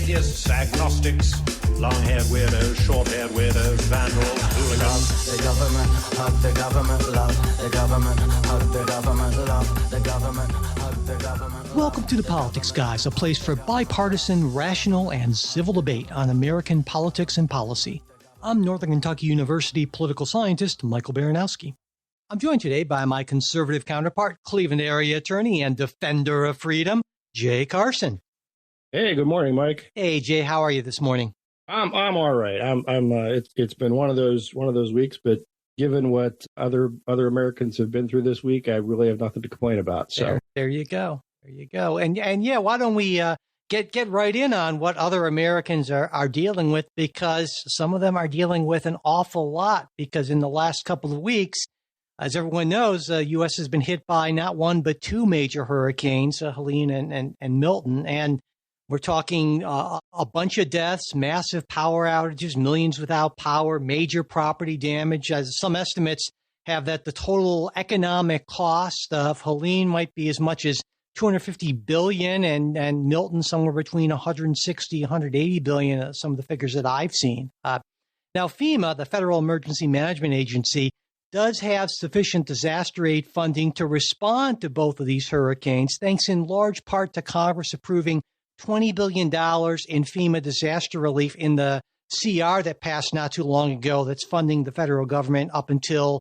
atheists, agnostics, long-haired weirdos, short-haired weirdos, vandals, hooligans. The government, hug the government, love the government, hug the government, love the government, hug the government. Welcome to The Politics Guys, a place for bipartisan, rational, and civil debate on American politics and policy. I'm Northern Kentucky University political scientist Michael Baranowski. I'm joined today by my conservative counterpart, Cleveland area attorney and defender of freedom, Jay Carson. Hey, good morning, Mike. Hey, Jay, how are you this morning? I'm all right. It's been one of those weeks, but given what other Americans have been through this week, I really have nothing to complain about. So there you go. And yeah, why don't we get right in on what other Americans are dealing with, because some of them are dealing with an awful lot, because in the last couple of weeks, as everyone knows, the U.S. has been hit by not one but two major hurricanes, Helene and Milton. And we're talking a bunch of deaths, massive power outages, millions without power, major property damage. As some estimates have that the total economic cost of Helene might be as much as $250 billion and Milton somewhere between $160, $180 billion, some of the figures that I've seen. Now, FEMA, the Federal Emergency Management Agency, does have sufficient disaster aid funding to respond to both of these hurricanes, thanks in large part to Congress approving $20 billion in FEMA disaster relief in the CR that passed not too long ago that's funding the federal government up until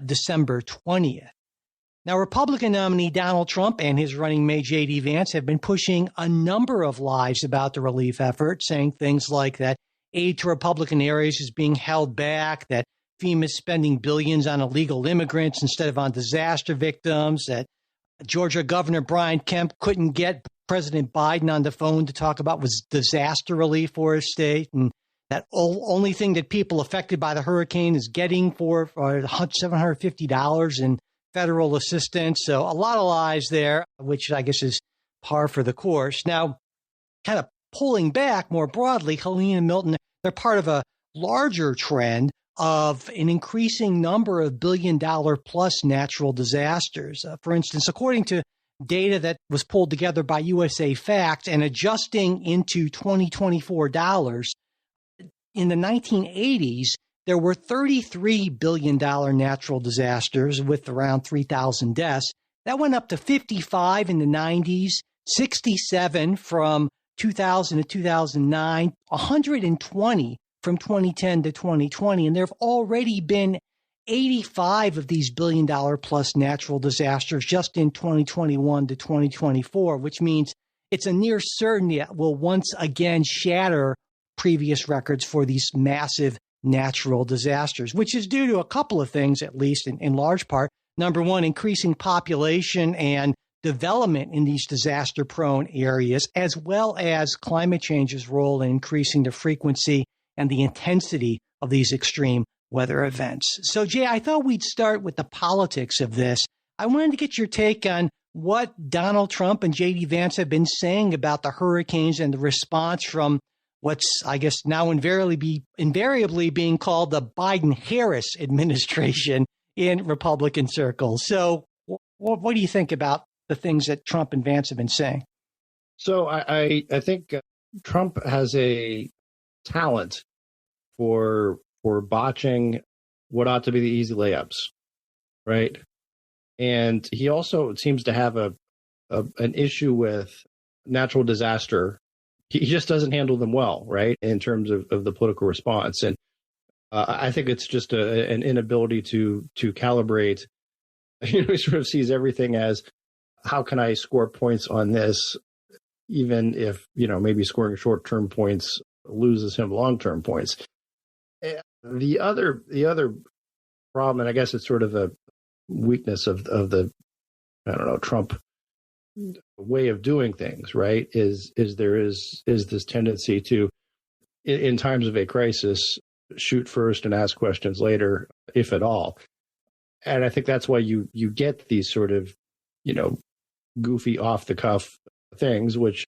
December 20th. Now, Republican nominee Donald Trump and his running mate J.D. Vance have been pushing a number of lies about the relief effort, saying things like that aid to Republican areas is being held back, that FEMA is spending billions on illegal immigrants instead of on disaster victims, that Georgia Governor Brian Kemp couldn't get President Biden on the phone to talk about was disaster relief for his state, and that only thing that people affected by the hurricane is getting for $750 in federal assistance. So a lot of lies there, which I guess is par for the course. Now, kind of pulling back more broadly, Helene and Milton, they're part of a larger trend of an increasing number of billion-dollar-plus natural disasters. For instance, according to data that was pulled together by USA Facts and adjusting into 2024 dollars, in the 1980s, there were $33 billion natural disasters with around 3,000 deaths. That went up to 55 in the 90s, 67 from 2000 to 2009, 120 from 2010 to 2020. And there have already been 85 of these billion-dollar-plus natural disasters just in 2021 to 2024, which means it's a near certainty that will once again shatter previous records for these massive natural disasters, which is due to a couple of things, at least in large part. Number one, increasing population and development in these disaster-prone areas, as well as climate change's role in increasing the frequency and the intensity of these extreme weather events. So, Jay, I thought we'd start with the politics of this. I wanted to get your take on what Donald Trump and J.D. Vance have been saying about the hurricanes and the response from what's, I guess, now invariably being called the Biden-Harris administration in Republican circles. So what do you think about the things that Trump and Vance have been saying? So I think Trump has a talent for botching what ought to be the easy layups, right? And he also seems to have an issue with natural disaster. He just doesn't handle them well, right, in terms of the political response. And I think it's just an inability to calibrate. He sort of sees everything as, how can I score points on this, even if, maybe scoring short-term points loses him long-term points. The other problem, and I guess it's sort of a weakness of the, Trump way of doing things, right, is there is this tendency to, in times of a crisis, shoot first and ask questions later, if at all. And I think that's why you get these sort of, goofy off the cuff things, which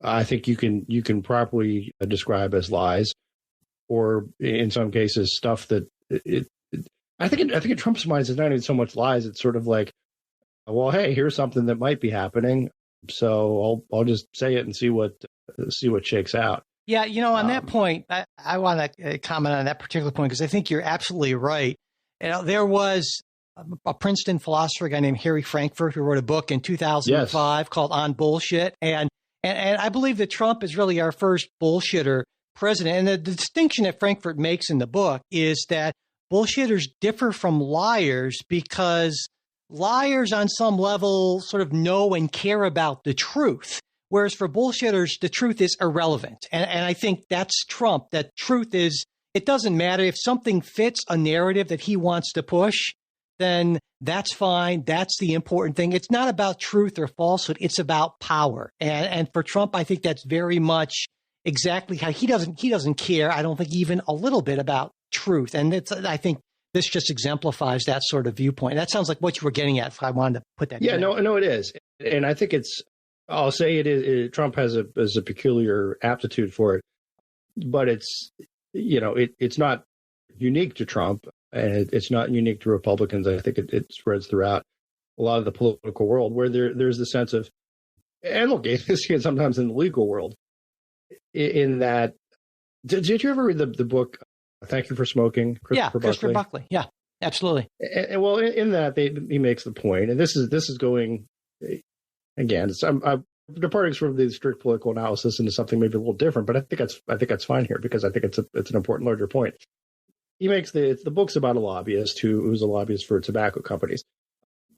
I think you can properly describe as lies, or in some cases stuff that I think in Trump's mind, it's not even so much lies. It's sort of like, well, hey, here's something that might be happening, so I'll just say it and see what see what shakes out. Yeah, on that point, I want to comment on that particular point because I think you're absolutely right. There was a Princeton philosopher, a guy named Harry Frankfurt, who wrote a book in 2005 called On Bullshit. And I believe that Trump is really our first bullshitter president. And the distinction that Frankfurt makes in the book is that bullshitters differ from liars because liars on some level sort of know and care about the truth. Whereas for bullshitters, the truth is irrelevant. And I think that's Trump. That truth is, it doesn't matter if something fits a narrative that he wants to push, then that's fine. That's the important thing. It's not about truth or falsehood. It's about power. And for Trump, I think that's very much exactly how he doesn't care. I don't think even a little bit about truth. And I think this just exemplifies that sort of viewpoint. That sounds like what you were getting at. If I wanted to put that. Yeah, no, it is. And I think I'll say it is. Trump has a peculiar aptitude for it, but it's not unique to Trump, and it's not unique to Republicans. I think it spreads throughout a lot of the political world, where there's the sense of, and look, it's sometimes in the legal world, in that. Did you ever read the book Thank You for Smoking? Christopher Buckley. Yeah, absolutely. And well, in that he makes the point, and this is going. Again, I'm departing from the strict political analysis into something maybe a little different, but I think that's fine here because I think it's an important larger point. He makes the book's about a lobbyist who's a lobbyist for tobacco companies.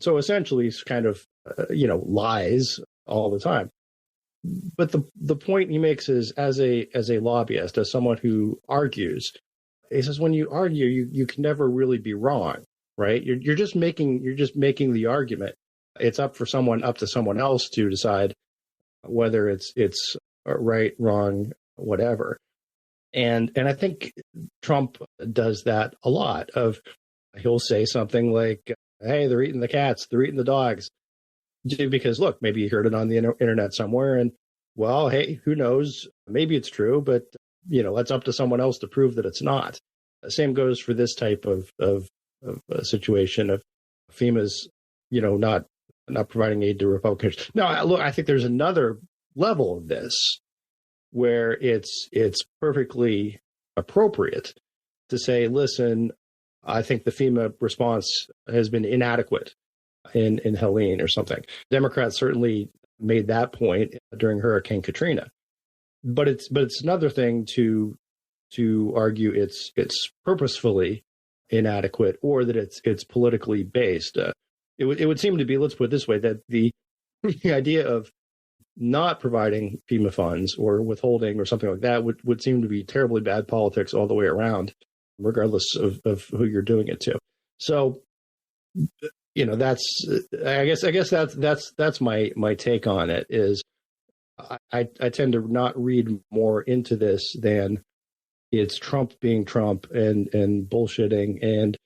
So essentially, he's kind of lies all the time. But the point he makes is as a lobbyist, as someone who argues, he says when you argue, you can never really be wrong, right? You're just making the argument. It's up to someone else to decide whether it's right, wrong, whatever. And I think Trump does that a lot. He'll say something like, "Hey, they're eating the cats, they're eating the dogs," because look, maybe you heard it on the internet somewhere, and well, hey, who knows? Maybe it's true, but that's up to someone else to prove that it's not. The same goes for this type of a situation of FEMA's, not providing aid to Republicans. No, look, I think there's another level of this where it's perfectly appropriate to say, listen, I think the FEMA response has been inadequate in Helene or something. Democrats certainly made that point during Hurricane Katrina, but it's another thing to argue it's purposefully inadequate or that it's politically based. It would seem to be, let's put it this way, that the idea of not providing FEMA funds or withholding or something like that would seem to be terribly bad politics all the way around, regardless of who you're doing it to. So, that's I guess that's my take on it. Is I tend to not read more into this than it's Trump being Trump and bullshitting, and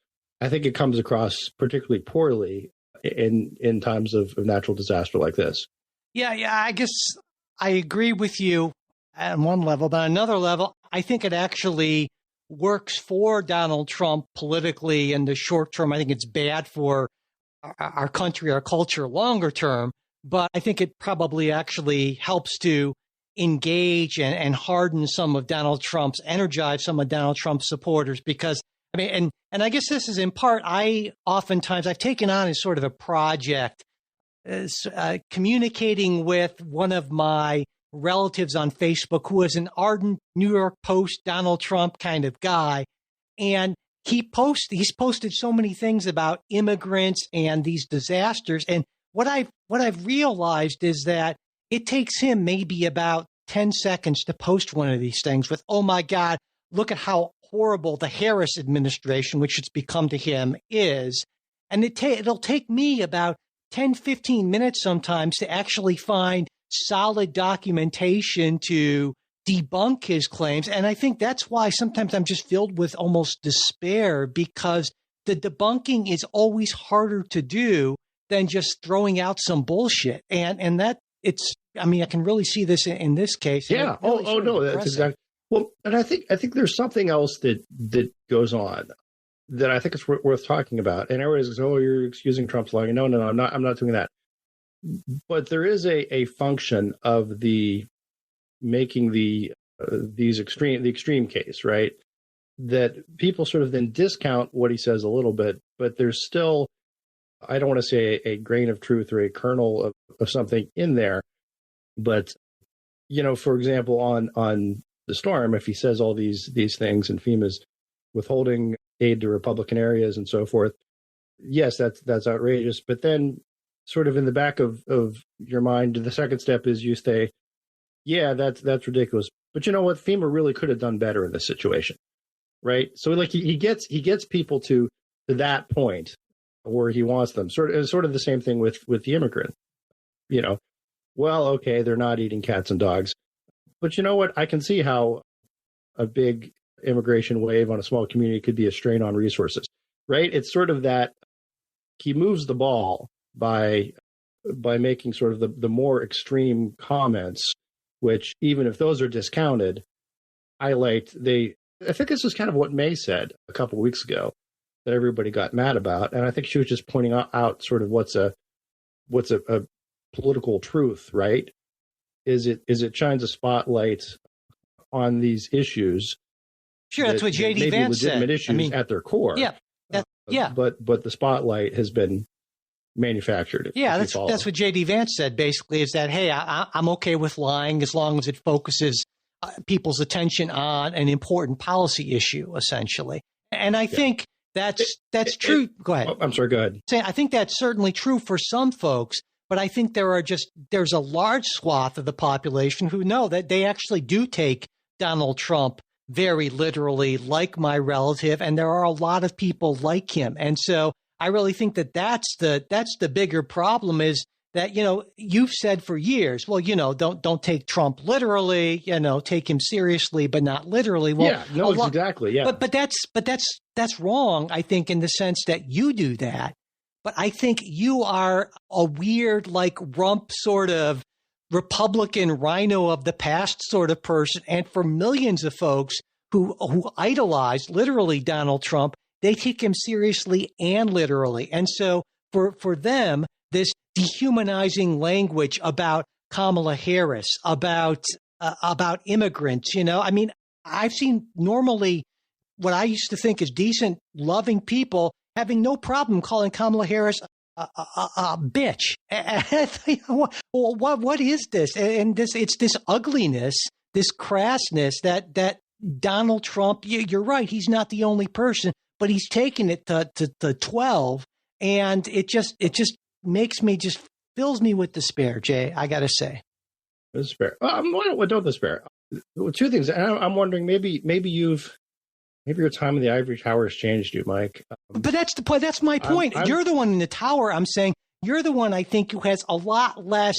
I think it comes across particularly poorly in times of natural disaster like this. Yeah, I guess I agree with you on one level, but on another level, I think it actually works for Donald Trump politically in the short term. I think it's bad for our country, our culture longer term, but I think it probably actually helps to engage and harden energize some of Donald Trump's supporters because and I guess this is in part, I've taken on as sort of a project, communicating with one of my relatives on Facebook who is an ardent New York Post Donald Trump kind of guy. And he's posted so many things about immigrants and these disasters. And what I've realized is that it takes him maybe about 10 seconds to post one of these things with, oh my God, look at how horrible the Harris administration, which it's become to him, is. And it'll take me about 10, 15 minutes sometimes to actually find solid documentation to debunk his claims. And I think that's why sometimes I'm just filled with almost despair because the debunking is always harder to do than just throwing out some bullshit. And that I can really see this in this case. Yeah. Really no, that's exactly. Well, and I think there's something else that goes on that I think it's worth talking about. And everybody says, "Oh, you're excusing Trump's lying." No, I'm not doing that. But there is a function of the making the extreme case, right? That people sort of then discount what he says a little bit, but there's still, I don't want to say a grain of truth or a kernel of something in there. But, for example, on the storm, if he says all these things and FEMA's withholding aid to Republican areas and so forth, yes, that's outrageous. But then sort of in the back of your mind, the second step is you say, yeah, that's ridiculous. But you know what? FEMA really could have done better in this situation. Right. So like he gets people to that point where he wants them. Sort of the same thing with the immigrant. Well, okay, they're not eating cats and dogs. But you know what? I can see how a big immigration wave on a small community could be a strain on resources. Right. It's sort of that he moves the ball by making sort of the more extreme comments, which even if those are discounted, highlight I think this is kind of what May said a couple of weeks ago that everybody got mad about. And I think she was just pointing out sort of what's a political truth, right? Is it shines a spotlight on these issues. Sure, that's what J.D. Vance said. Legitimate issues at their core. Yeah. But the spotlight has been manufactured. Yeah, that's what J.D. Vance said, basically, is that, hey, I'm okay with lying as long as it focuses people's attention on an important policy issue, essentially. And I think that's true. Go ahead. I'm sorry, go ahead. I think that's certainly true for some folks, but I think there's a large swath of the population who know that they actually do take Donald Trump very literally, like my relative, and there are a lot of people like him. And so I really think that's the bigger problem, is that, you've said for years, well, don't take Trump literally, take him seriously, but not literally. Well, exactly. Yeah. But that's wrong, I think, in the sense that you do that. But I think you are a weird, like rump sort of Republican rhino of the past sort of person. And for millions of folks who idolize literally Donald Trump, they take him seriously and literally. And so for them, this dehumanizing language about Kamala Harris, about immigrants, I've seen normally what I used to think is decent, loving people having no problem calling Kamala Harris a bitch. What is this? And it's this ugliness, this crassness that Donald Trump, you're right, he's not the only person, but he's taken it to 12. And it just fills me with despair, Jay, I got to say. Despair. Don't despair. Two things. And I'm wondering, maybe your time in the ivory tower has changed you, Mike. But that's the point. That's my point. You're the one in the tower. I'm saying you're the one, I think, who has a lot less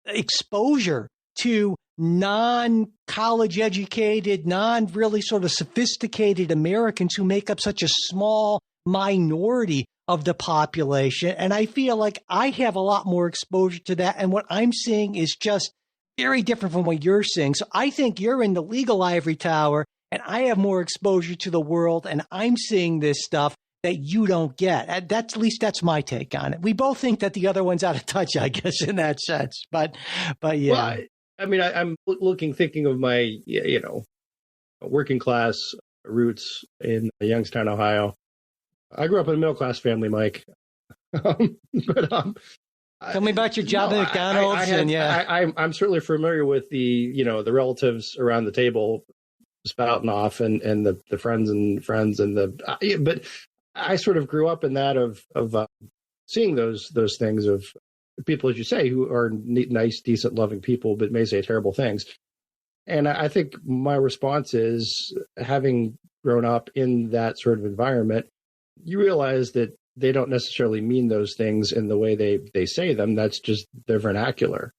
exposure to non-college educated, non-really sort of sophisticated Americans who make up such a small minority of the population. And I feel like I have a lot more exposure to that. And what I'm seeing is just very different from what you're seeing. So I think you're in the legal ivory tower and I have more exposure to the world and I'm seeing this stuff that you don't get. At least that's my take on it. We both think that the other one's out of touch, I guess, in that sense. But yeah. Well, I'm thinking of my, working class roots in Youngstown, Ohio. I grew up in a middle class family, Mike. Tell me about your job at McDonald's. I'm certainly familiar with the relatives around the table spouting off and the friends and but I sort of grew up in that of seeing those things of people, as you say, who are nice, decent, loving people, but may say terrible things. And I think my response is, having grown up in that sort of environment, you realize that they don't necessarily mean those things in the way they say them. That's just their vernacular.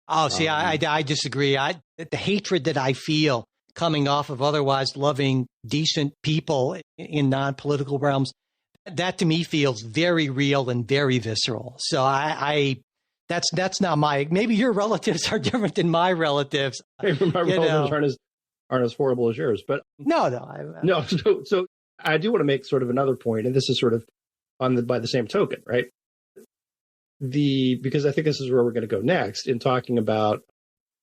Oh, see, I disagree. The hatred that I feel coming off of otherwise loving, decent people in non-political realms, that to me feels very real and very visceral. So that's not maybe your relatives are different than my relatives. Maybe my relatives aren't as horrible as yours, but no. So I do want to make sort of another point, and this is sort of by the same token, right? Because I think this is where we're going to go next in talking about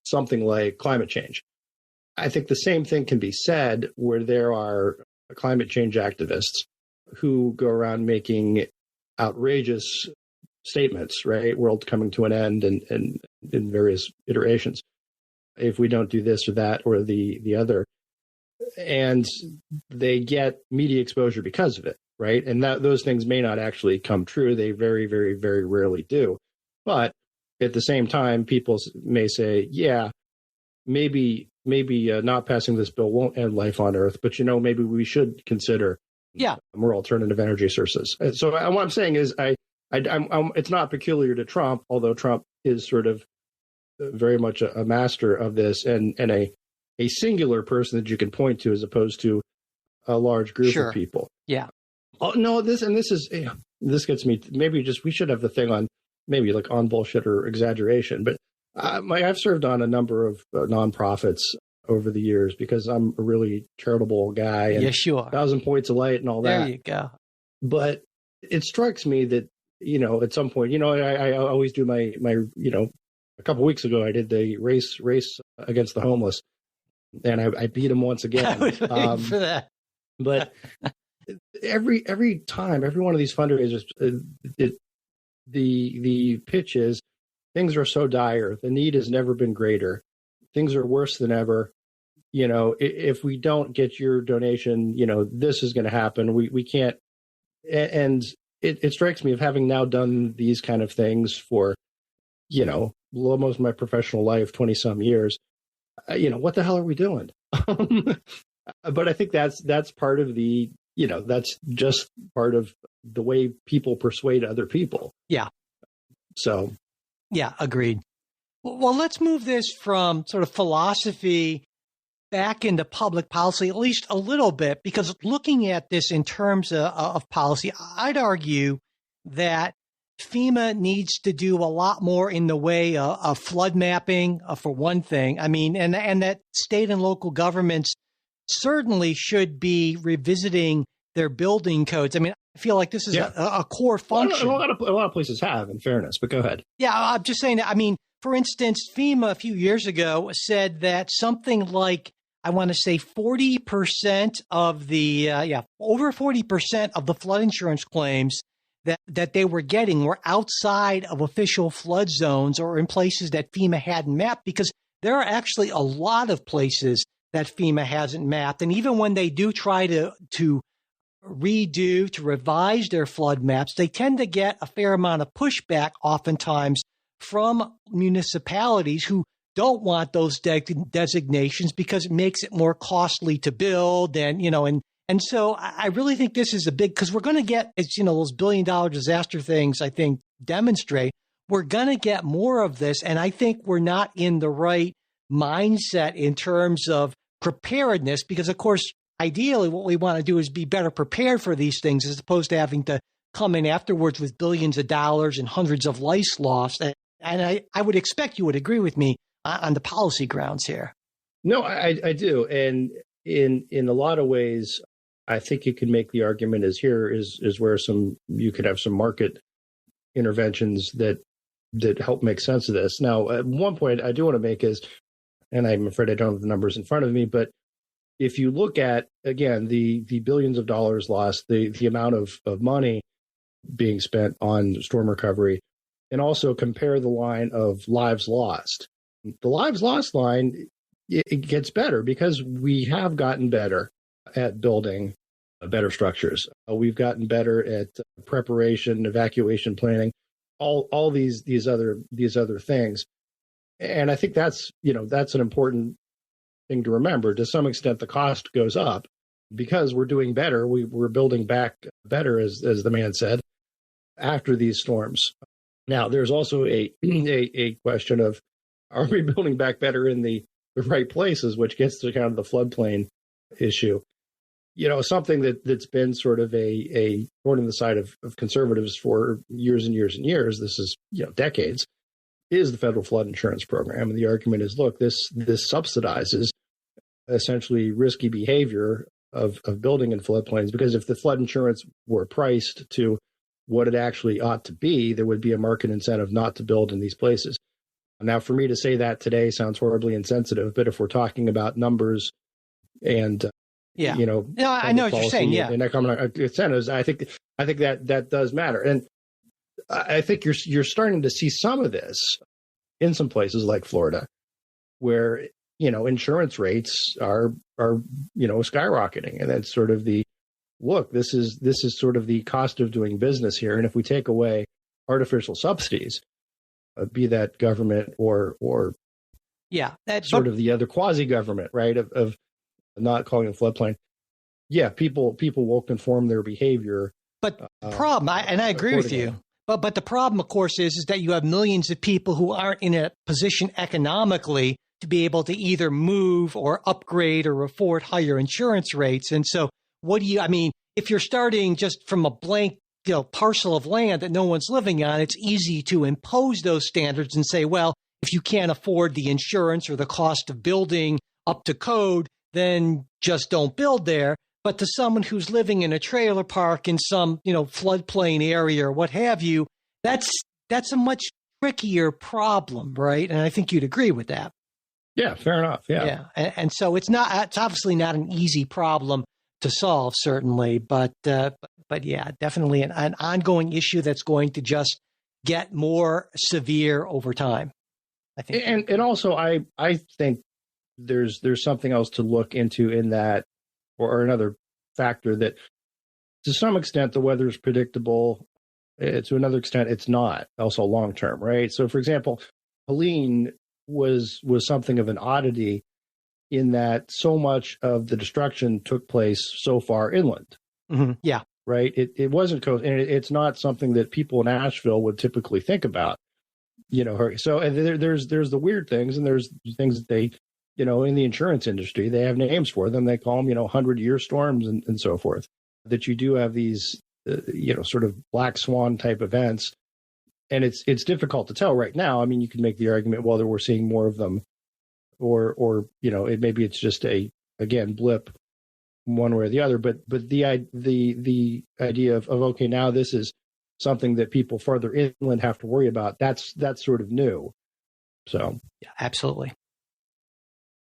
something like climate change. I think the same thing can be said where there are climate change activists who go around making outrageous statements, right? World coming to an end and in various iterations. If we don't do this or that or the other. And they get media exposure because of it, right? And those things may not actually come true. They very, very, very rarely do. But at the same time, people may say, yeah, maybe not passing this bill won't end life on Earth, but maybe we should consider more alternative energy sources. So what I'm saying is, it's not peculiar to Trump, although Trump is sort of very much a master of this and a singular person that you can point to as opposed to a large group of people. Yeah. Oh no, this gets me. Maybe we should have the thing on maybe like on bullshit or exaggeration, but I've served on a number of nonprofits over the years because I'm a really charitable guy. And yes, you are. 1,000 Points of Light and all that. There you go. But it strikes me that, at some point, I always do my a couple of weeks ago, I did the race against the homeless and I beat him once again. I was waiting for that. But every time, every one of these fundraisers, the pitch is, things are so dire. The need has never been greater. Things are worse than ever. If we don't get your donation, this is going to happen. We can't. And it strikes me of having now done these kind of things for, most of my professional life, 20 some years, what the hell are we doing? But I think that's part of the, that's just part of the way people persuade other people. Yeah. So. Yeah, agreed. Well, let's move this from sort of philosophy back into public policy, at least a little bit, because looking at this in terms of policy, I'd argue that FEMA needs to do a lot more in the way of flood mapping, for one thing. I mean, and that state and local governments certainly should be revisiting their building codes. I mean, I feel like this is a core function. Well, a lot of places have, in fairness, but go ahead. Yeah, I'm just saying that. I mean, for instance, FEMA a few years ago said that something like, I want to say 40% of the, over 40% of the flood insurance claims that they were getting were outside of official flood zones or in places that FEMA hadn't mapped, because there are actually a lot of places that FEMA hasn't mapped. And even when they do try to revise their flood maps, they tend to get a fair amount of pushback oftentimes from municipalities who don't want those designations because it makes it more costly to build. And so I really think this is a big, because we're going to get, those $1 billion disaster things, I think, demonstrate we're going to get more of this. And I think we're not in the right mindset in terms of preparedness, because of course, ideally what we want to do is be better prepared for these things as opposed to having to come in afterwards with billions of dollars and hundreds of lives lost. And I would expect you would agree with me on the policy grounds here. No, I do. And in a lot of ways, I think you can make the argument is where you could have some market interventions that help make sense of this. Now, one point I do want to make is, and I'm afraid I don't have the numbers in front of me, but if you look at, again, the billions of dollars lost, the amount of money being spent on storm recovery, and also compare the line of lives lost. The lives lost line, it gets better because we have gotten better at building better structures. We've gotten better at preparation, evacuation planning, all these other things. And I think that's an important thing to remember. To some extent, the cost goes up because we're doing better. We're building back better, as the man said, after these storms. Now, there's also a question of, are we building back better in the right places, which gets to kind of the floodplain issue. Something that's been sort of a thorn in the side of conservatives for years and years and years, this is decades, is the federal flood insurance program. And the argument is, look, this subsidizes essentially risky behavior of building in floodplains, because if the flood insurance were priced to what it actually ought to be, there would be a market incentive not to build in these places. Now, for me to say that today sounds horribly insensitive, but if we're talking about numbers and Yeah. you know, No, I know what you're saying. Yeah. and economic incentives, I think that does matter, and I think you're starting to see some of this in some places like Florida, where insurance rates are skyrocketing, and that's sort of the look. This is sort of the cost of doing business here, and if we take away artificial subsidies, be that government or that's sort of the other quasi-government, right, of not calling it floodplain. Yeah, people will conform their behavior. But the problem, I agree with you, but the problem, of course, is that you have millions of people who aren't in a position economically to be able to either move or upgrade or afford higher insurance rates. And so if you're starting just from a blank parcel of land that no one's living on, it's easy to impose those standards and say, well, if you can't afford the insurance or the cost of building up to code, then just don't build there. But to someone who's living in a trailer park in some, floodplain area or what have you, that's a much trickier problem, right? And I think you'd agree with that. Yeah, fair enough. Yeah. And so it's obviously not an easy problem to solve, certainly, but yeah, definitely an ongoing issue that's going to just get more severe over time, I think. And also, I think there's something else to look into in that, or another factor that, to some extent, the weather is predictable. To another extent, it's not. Also, long term, right? So, for example, Helene was something of an oddity in that so much of the destruction took place so far inland. Mm-hmm. Yeah. Right. It wasn't coast, and it's not something that people in Asheville would typically think about. So and there's the weird things, and there's things that they, in the insurance industry, they have names for them. They call them, 100-year storms and so forth. That you do have these, sort of black swan type events, and it's difficult to tell right now. I mean, you can make the argument whether we're seeing more of them, or maybe it's just a blip one way or the other. But the idea of okay, now this is something that people farther inland have to worry about. That's sort of new. So yeah, absolutely.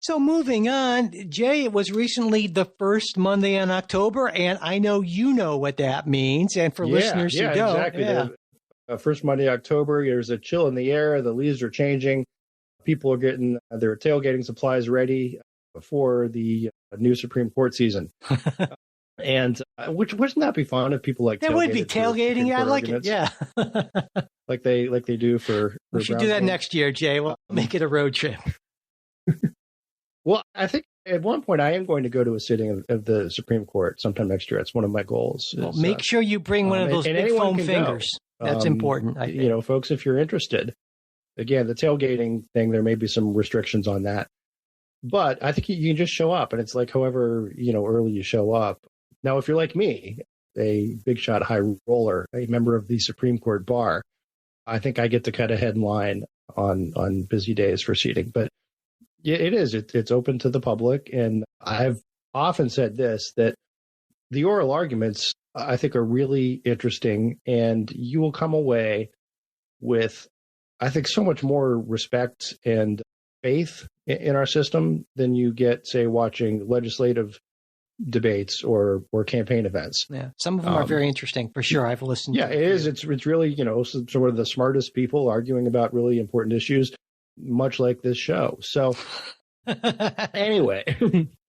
So moving on, Jay, it was recently the first Monday in October, and I know you know what that means. And for listeners who don't, exactly. The first Monday in October, there's a chill in the air. The leaves are changing. People are getting their tailgating supplies ready for the new Supreme Court season. And wouldn't that be fun if people like that would be tailgating? Yeah, I like it. Yeah, like they do for we should do that next year, Jay. We'll make it a road trip. Well, I think at one point I am going to go to a sitting of the Supreme Court sometime next year. It's one of my goals. Well, make sure you bring one of those big foam fingers. That's important. I think. Folks, if you're interested, again, the tailgating thing, there may be some restrictions on that, but I think you can just show up, and it's like however early you show up. Now, if you're like me, a big shot high roller, a member of the Supreme Court bar, I think I get to cut ahead in line on busy days for seating, but. Yeah, it is. It's open to the public. And I've often said this, that the oral arguments, I think, are really interesting. And you will come away with, I think, so much more respect and faith in our system than you get, say, watching legislative debates or campaign events. Yeah, some of them are very interesting, for sure. I've listened to it is. It's really, sort of the smartest people arguing about really important issues. Much like this show. So anyway,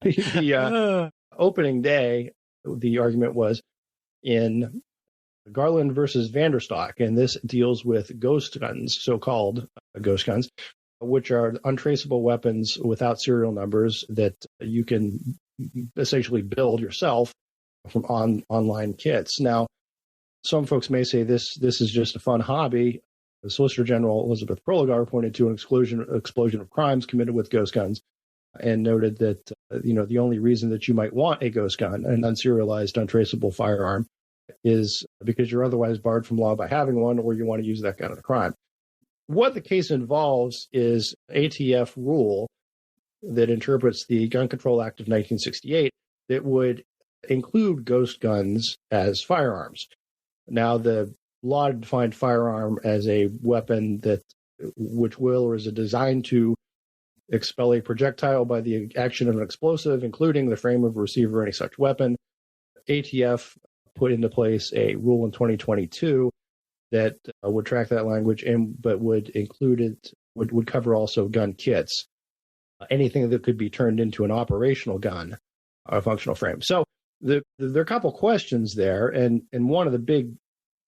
the opening day, the argument was in Garland versus Vanderstock, and this deals with ghost guns, so-called ghost guns, which are untraceable weapons without serial numbers that you can essentially build yourself from online kits. Now, some folks may say this is just a fun hobby. The Solicitor General Elizabeth Proligar pointed to an explosion of crimes committed with ghost guns, and noted that the only reason that you might want a ghost gun, an unserialized, untraceable firearm, is because you're otherwise barred from law by having one, or you want to use that gun in a crime. What the case involves is ATF rule that interprets the Gun Control Act of 1968 that would include ghost guns as firearms. Now, the law defined firearm as a weapon that which will or is designed to expel a projectile by the action of an explosive, including the frame of a receiver or any such weapon. ATF put into place a rule in 2022 that would track that language, but would include it, would cover also gun kits, anything that could be turned into an operational gun, a functional frame. So there are a couple questions there, and one of the big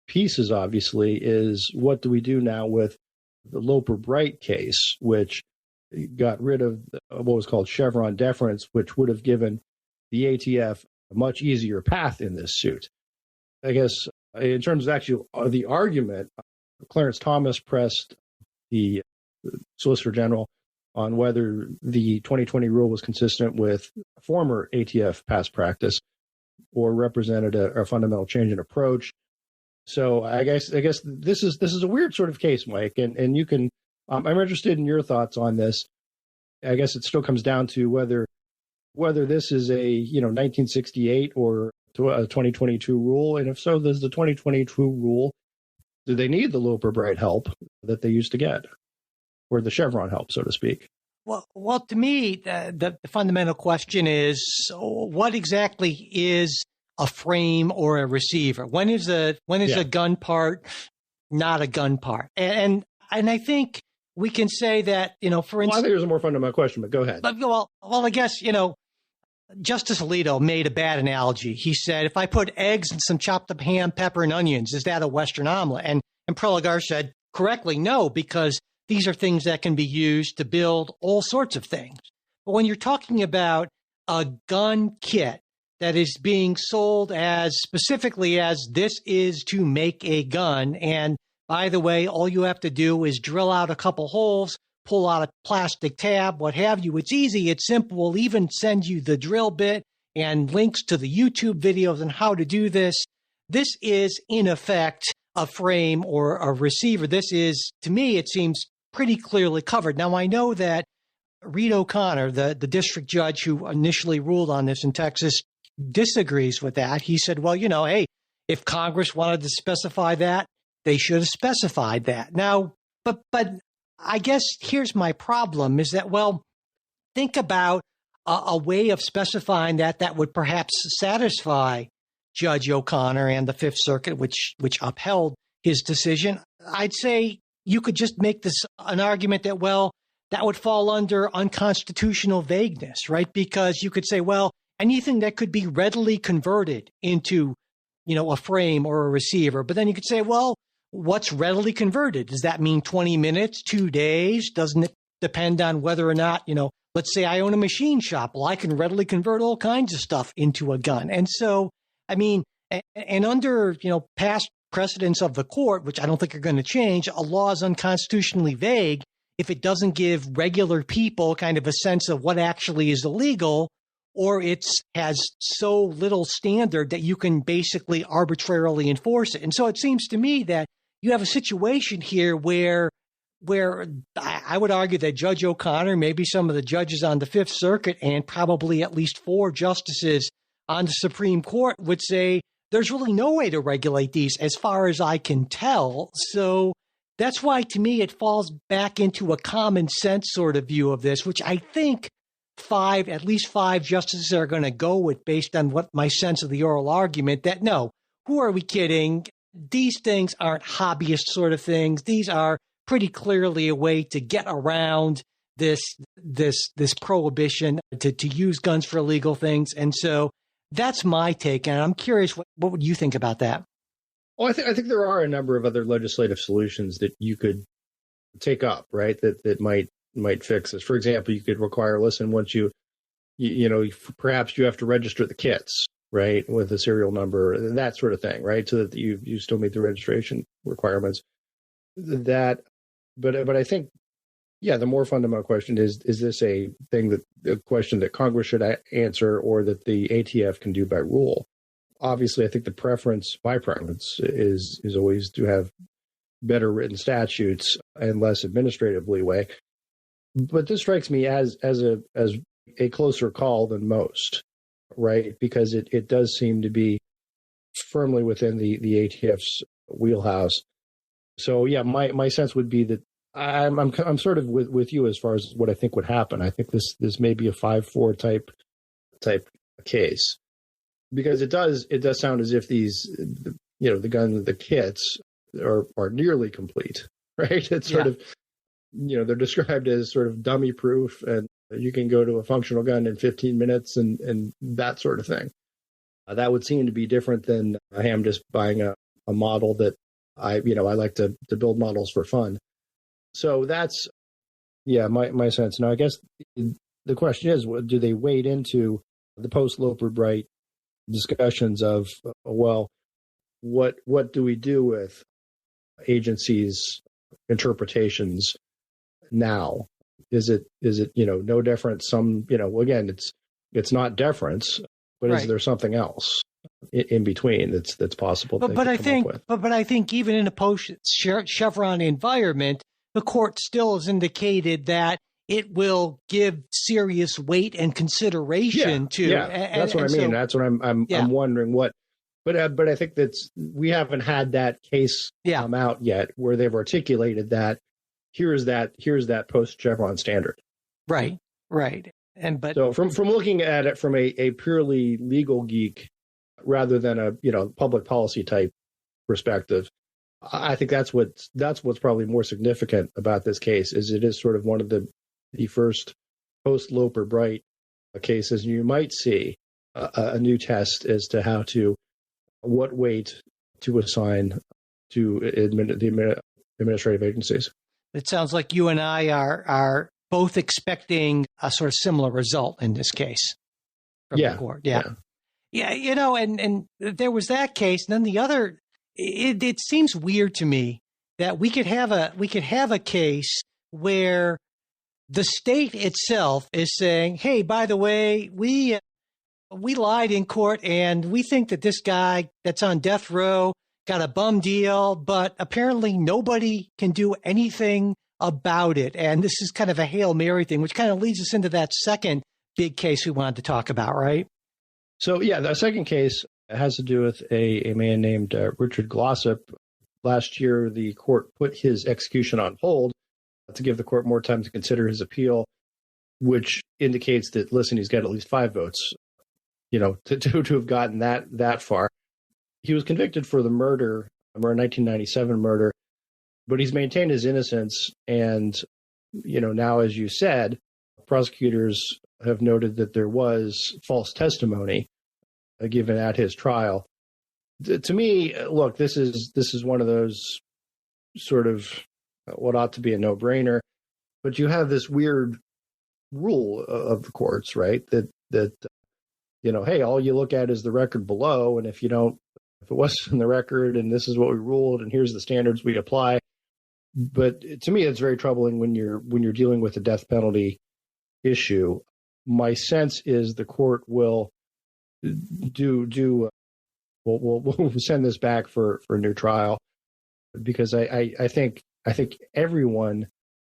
pieces, obviously, is what do we do now with the Loper Bright case, which got rid of what was called Chevron deference, which would have given the ATF a much easier path in this suit. I guess in terms of actually the argument, Clarence Thomas pressed the Solicitor General on whether the 2020 rule was consistent with former ATF past practice or represented a fundamental change in approach. So I guess this is a weird sort of case, Mike, and you can. I'm interested in your thoughts on this. I guess it still comes down to whether this is a 1968 or a 2022 rule, and if so, does the 2022 rule, do they need the Loper Bright help that they used to get, or the Chevron help, so to speak? Well, to me, the fundamental question is what exactly is a frame or a receiver? When is a gun part not a gun part? And I think we can say that, for instance, I think there's a more fundamental question, but go ahead. But I guess, Justice Alito made a bad analogy. He said, if I put eggs and some chopped up ham, pepper, and onions, is that a Western omelet? And Preligar said correctly, no, because these are things that can be used to build all sorts of things. But when you're talking about a gun kit that is being sold as specifically as this is to make a gun, and by the way, all you have to do is drill out a couple holes, pull out a plastic tab, what have you. It's easy. It's simple. We'll even send you the drill bit and links to the YouTube videos on how to do this. This is, in effect, a frame or a receiver. This is, to me, it seems pretty clearly covered. Now, I know that Reed O'Connor, the district judge who initially ruled on this in Texas, disagrees with that. He said, well, hey, if Congress wanted to specify that, they should have specified that. Now, but I guess here's my problem is that, well, think about a way of specifying that would perhaps satisfy Judge O'Connor and the Fifth Circuit, which upheld his decision. I'd say you could just make this an argument that, well, that would fall under unconstitutional vagueness, right? Because you could say, well, anything that could be readily converted into, a frame or a receiver. But then you could say, well, what's readily converted? Does that mean 20 minutes, 2 days? Doesn't it depend on whether or not, let's say I own a machine shop. Well, I can readily convert all kinds of stuff into a gun. And so, and under, past precedents of the court, which I don't think are going to change, a law is unconstitutionally vague if it doesn't give regular people kind of a sense of what actually is illegal, or it has so little standard that you can basically arbitrarily enforce it. And so it seems to me that you have a situation here where I would argue that Judge O'Connor, maybe some of the judges on the Fifth Circuit, and probably at least 4 justices on the Supreme Court would say there's really no way to regulate these as far as I can tell. So that's why, to me, it falls back into a common sense sort of view of this, which I think at least five justices are going to go with based on what my sense of the oral argument, that no, who are we kidding? These things aren't hobbyist sort of things. These are pretty clearly a way to get around this prohibition to use guns for illegal things. And so that's my take. And I'm curious, what would you think about that? Well, I think there are a number of other legislative solutions that you could take up, right? That might fix this. For example, you could require, once you perhaps you have to register the kits, right, with a serial number, that sort of thing, right, so that you still meet the registration requirements. But I think, the more fundamental question is this a question that Congress should answer, or that the ATF can do by rule? Obviously, I think my preference is always to have better written statutes and less administrative leeway. But this strikes me as a closer call than most, right? Because it does seem to be firmly within the ATF's wheelhouse. So, my sense would be that I'm sort of with you as far as what I think would happen. I think this may be a 5-4 type case, because it does sound as if these, the gun, the kits are nearly complete, right? It's sort of, they're described as sort of dummy proof, and you can go to a functional gun in 15 minutes and that sort of thing. That would seem to be different than I am just buying a model that I like to build models for fun. So that's, my sense. Now, I guess the question is, do they wade into the post-Loper Bright discussions of, well, what do we do with agencies' interpretations now? Is it no deference? Some, again, it's not deference, but right. Is there something else in between that's possible? But I think even in a post-Chevron environment, the court still has indicated that it will give serious weight and consideration to. Yeah, that's what I mean. That's what I'm wondering what. But I think we haven't had that case come out yet where they've articulated that here's that post-Chevron standard. Right. So from looking at it from a purely legal geek rather than a public policy type perspective, I think that's what's probably more significant about this case, is it is sort of one of the first post-Loper Bright cases. You might see a new test as to what weight to assign to the administrative agencies. It sounds like you and I are both expecting a sort of similar result in this case from the court. Yeah, and there was that case, and then the other. It seems weird to me that we could have a case where the state itself is saying, "Hey, by the way, we lied in court, and we think that this guy that's on death row got a bum deal, but apparently nobody can do anything about it." And this is kind of a Hail Mary thing, which kind of leads us into that second big case we wanted to talk about, right? So, the second case has to do with a man named Richard Glossop. Last year, the court put his execution on hold to give the court more time to consider his appeal, which indicates that, listen, he's got at least 5 votes, to have gotten that far. He was convicted for the murder, a 1997 murder, but he's maintained his innocence. And, now, as you said, prosecutors have noted that there was false testimony given at his trial. To me, look, this is one of those sort of what ought to be a no-brainer, but you have this weird rule of the courts, right? That hey, all you look at is the record below, and if it wasn't in the record, and this is what we ruled, and here's the standards we apply. But to me, it's very troubling when you're dealing with a death penalty issue. My sense is the court will we'll send this back for a new trial, because I think everyone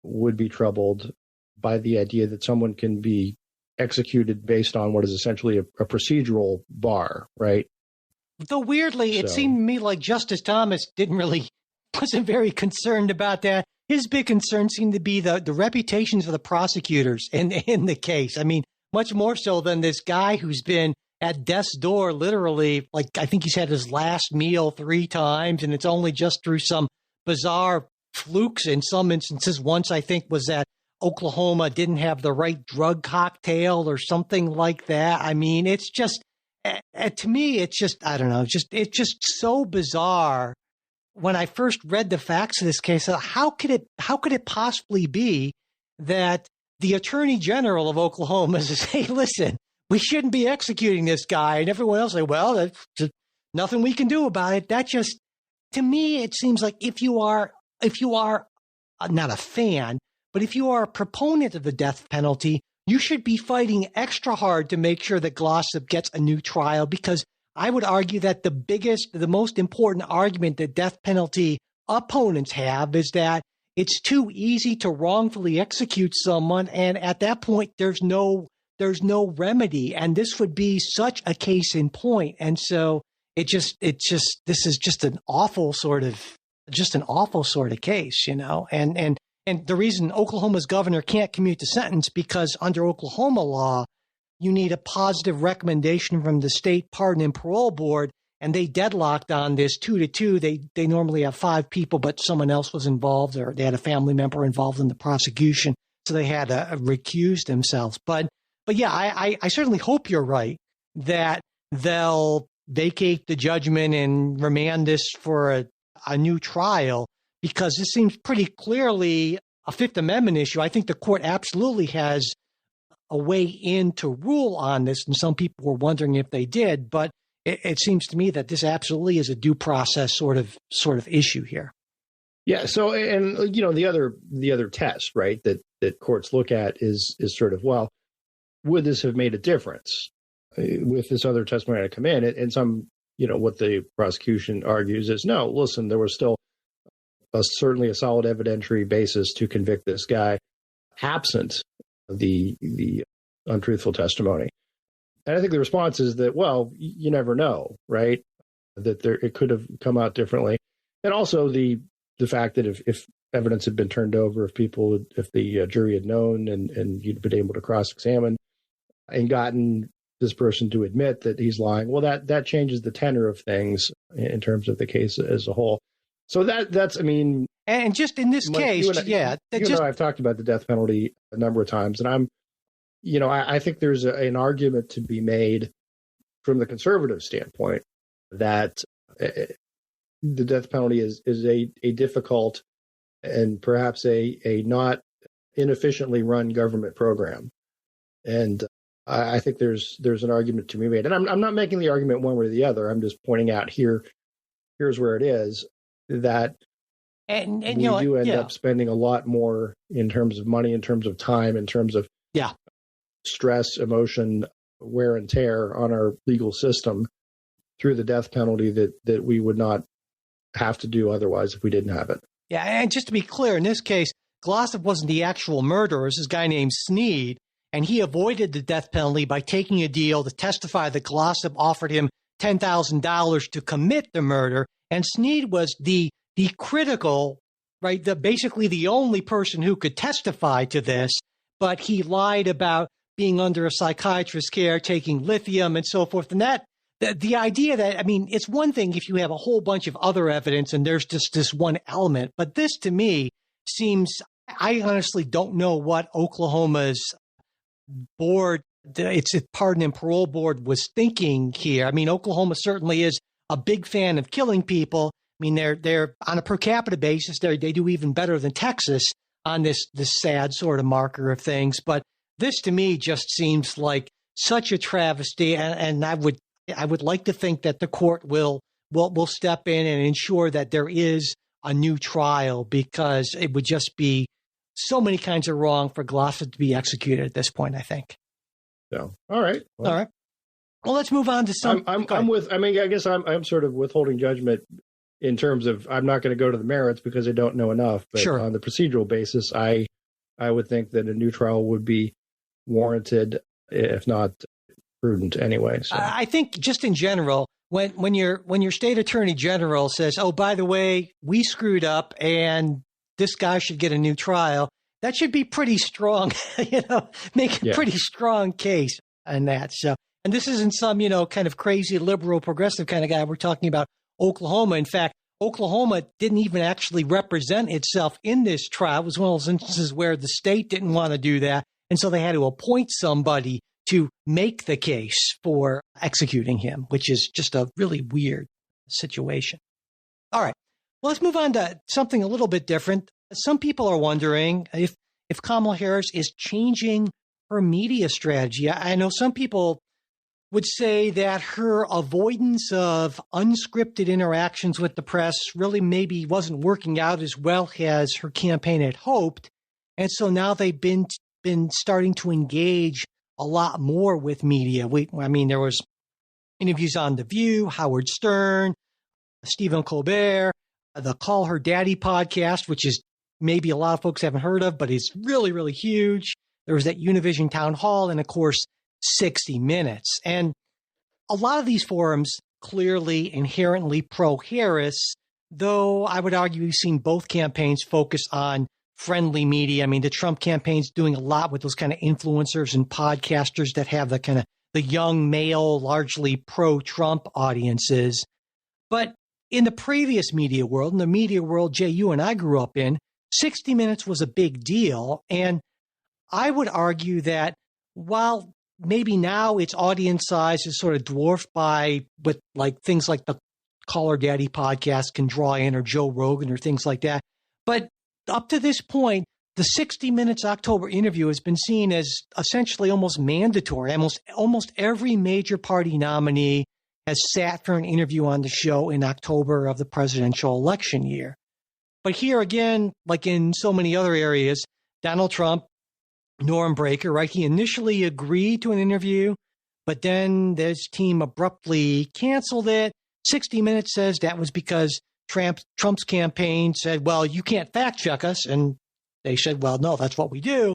would be troubled by the idea that someone can be executed based on what is essentially a procedural bar, right? Though weirdly, it seemed to me like Justice Thomas wasn't very concerned about that. His big concern seemed to be the reputations of the prosecutors in the case. I mean, much more so than this guy who's been at death's door, literally, like I think he's had his last meal 3 times, and it's only just through some bizarre flukes in some instances. Once, I think, was that Oklahoma didn't have the right drug cocktail or something like that. I mean, it's just, to me, it's just, I don't know, it's just so bizarre. When I first read the facts of this case, how could it possibly be that the Attorney General of Oklahoma says, "Hey, listen, we shouldn't be executing this guy," and everyone else say, "Well, that's just nothing we can do about it." That just, to me, it seems like if you are not a fan, but if you are a proponent of the death penalty, you should be fighting extra hard to make sure that Glossop gets a new trial, because I would argue that the most important argument that death penalty opponents have is that it's too easy to wrongfully execute someone, and at that point, there's no remedy, and this would be such a case in point. And so this is just an awful sort of case, and And the reason Oklahoma's governor can't commute the sentence because under Oklahoma law, you need a positive recommendation from the state pardon and parole board, and they deadlocked on this 2-2. They normally have 5 people, but someone else was involved, or they had a family member involved in the prosecution, so they had to recuse themselves. But yeah, I certainly hope you're right that they'll vacate the judgment and remand this for a new trial, because this seems pretty clearly a Fifth Amendment issue. I think the court absolutely has a way in to rule on this, and some people were wondering if they did, but it seems to me that this absolutely is a due process sort of issue here. Yeah. So, and the other test, right, that courts look at is sort of, well, would this have made a difference with this other testimony to come in? And some, what the prosecution argues is, no, listen, there was still certainly a solid evidentiary basis to convict this guy, absent the untruthful testimony. And I think the response is that, well, you never know, right? That it could have come out differently. And also the fact that if evidence had been turned over, if the jury had known and you'd been able to cross-examine and gotten this person to admit that he's lying, well, that changes the tenor of things in terms of the case as a whole. So that's, I mean, and just in this case, I've talked about the death penalty a number of times, and I think there's an argument to be made from the conservative standpoint that the death penalty is a difficult and perhaps a not inefficiently run government program, and I think there's an argument to be made, and I'm not making the argument one way or the other. I'm just pointing out here's where it is, that and we do end up spending a lot more in terms of money, in terms of time, in terms of stress, emotion, wear and tear on our legal system through the death penalty that we would not have to do otherwise if we didn't have it. Yeah, and just to be clear, in this case, Glossop wasn't the actual murderer. It was this guy named Sneed, and he avoided the death penalty by taking a deal to testify that Glossop offered him $10,000 to commit the murder. And Sneed was the critical, right, basically the only person who could testify to this, but he lied about being under a psychiatrist's care, taking lithium and so forth. And the idea that, I mean, it's one thing if you have a whole bunch of other evidence and there's just this one element, but this to me seems, I honestly don't know what Oklahoma's board, its pardon and parole board, was thinking here. I mean, Oklahoma certainly is a big fan of killing people. I mean, they're on a per capita basis, they do even better than Texas on this sad sort of marker of things. But this to me just seems like such a travesty, and I would like to think that the court will step in and ensure that there is a new trial, because it would just be so many kinds of wrong for Glossop to be executed at this point, I think. So, all right. All right. Well, let's move on to some. I guess I'm sort of withholding judgment in terms of, I'm not going to go to the merits because I don't know enough. But sure. On the procedural basis, I would think that a new trial would be warranted, if not prudent anyway. So. I think just in general, when your state attorney general says, "Oh, by the way, we screwed up and this guy should get a new trial," that should be pretty strong. Make a pretty strong case on that. So, and this isn't some kind of crazy liberal progressive kind of guy. We're talking about Oklahoma. In fact, Oklahoma didn't even actually represent itself in this trial. It was one of those instances where the state didn't want to do that, and so they had to appoint somebody to make the case for executing him, which is just a really weird situation. All right. Well, let's move on to something a little bit different. Some people are wondering if Kamala Harris is changing her media strategy. I know some people would say that her avoidance of unscripted interactions with the press really maybe wasn't working out as well as her campaign had hoped. And so now they've been starting to engage a lot more with media. There was interviews on The View, Howard Stern, Stephen Colbert, the Call Her Daddy podcast, which is maybe a lot of folks haven't heard of, but it's really, really huge. There was that Univision Town Hall, and of course, 60 Minutes. And a lot of these forums clearly inherently pro-Harris, though I would argue we've seen both campaigns focus on friendly media. I mean, the Trump campaign's doing a lot with those kind of influencers and podcasters that have the kind of the young male, largely pro-Trump audiences. But in the previous media world, in the media world, Jay, you and I grew up in, 60 Minutes was a big deal. And I would argue that while maybe now its audience size is sort of dwarfed by what like things like the Call Her Daddy podcast can draw in, or Joe Rogan or things like that. But up to this point, the 60 Minutes October interview has been seen as essentially almost mandatory. Almost every major party nominee has sat for an interview on the show in October of the presidential election year. But here again, like in so many other areas, Donald Trump, Norm Breaker, right? He initially agreed to an interview, but then his team abruptly canceled it. 60 Minutes says that was because Trump's campaign said, well, you can't fact check us. And they said, well, no, that's what we do.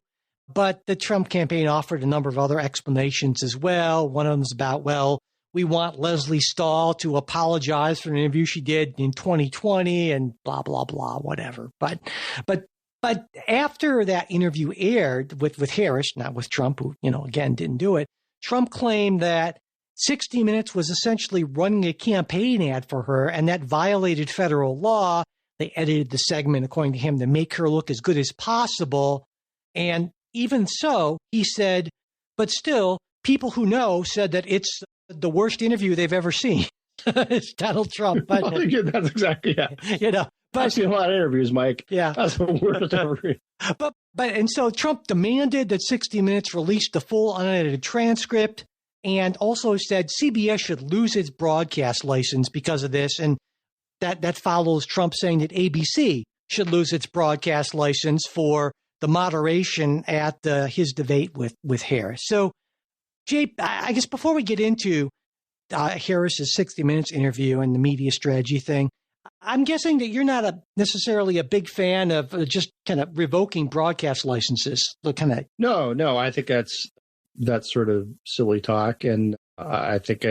But the Trump campaign offered a number of other explanations as well. One of them is about, well, we want Leslie Stahl to apologize for an interview she did in 2020 and blah, blah, blah, whatever. But after that interview aired with Harris, not with Trump, who, again, didn't do it, Trump claimed that 60 Minutes was essentially running a campaign ad for her, and that violated federal law. They edited the segment, according to him, to make her look as good as possible. And even so, he said, but still, people who know said that it's the worst interview they've ever seen. It's Donald Trump. But, that's exactly, yeah. But I've seen a lot of interviews, Mike. Yeah. That's the worst ever. And so Trump demanded that 60 Minutes release the full unedited transcript, and also said CBS should lose its broadcast license because of this. And that follows Trump saying that ABC should lose its broadcast license for the moderation at his debate with Harris. So, Jay, I guess before we get into Harris's 60 Minutes interview and the media strategy thing, I'm guessing that you're not necessarily a big fan of just kind of revoking broadcast licenses. No, I think that's sort of silly talk, and I think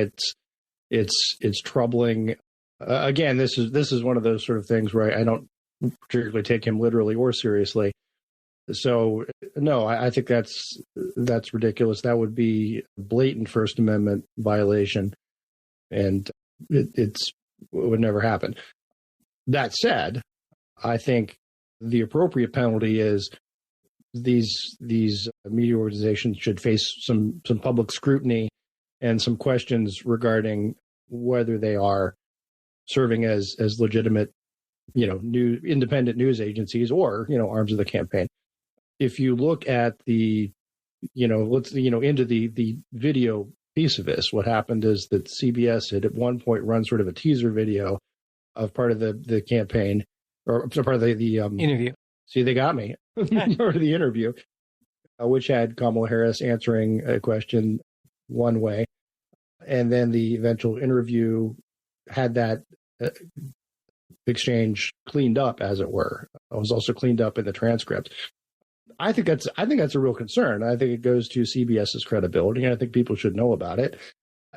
it's troubling. Again, this is one of those sort of things where I don't particularly take him literally or seriously. So no, I think that's ridiculous. That would be a blatant First Amendment violation, and it would never happen. That said, I think the appropriate penalty is these media organizations should face some public scrutiny and some questions regarding whether they are serving as legitimate, new independent news agencies or, arms of the campaign. If you look at the, into the video piece of this, what happened is that CBS had at one point run sort of a teaser video of part of the campaign, or part of the interview. See, they got me. Part of the interview, which had Kamala Harris answering a question one way, and then the eventual interview had that exchange cleaned up, as it were. It was also cleaned up in the transcript. I think that's a real concern. I think it goes to CBS's credibility, and I think people should know about it.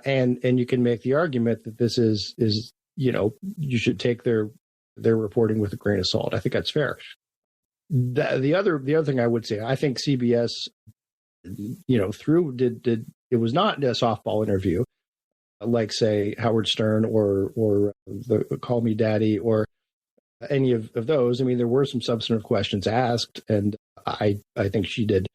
And you can make the argument that this is you should take their reporting with a grain of salt. I think that's fair. The other thing I would say, I think CBS, did it was not a softball interview like, say, Howard Stern or the Call Me Daddy or any of those. I mean, there were some substantive questions asked, and I think she did.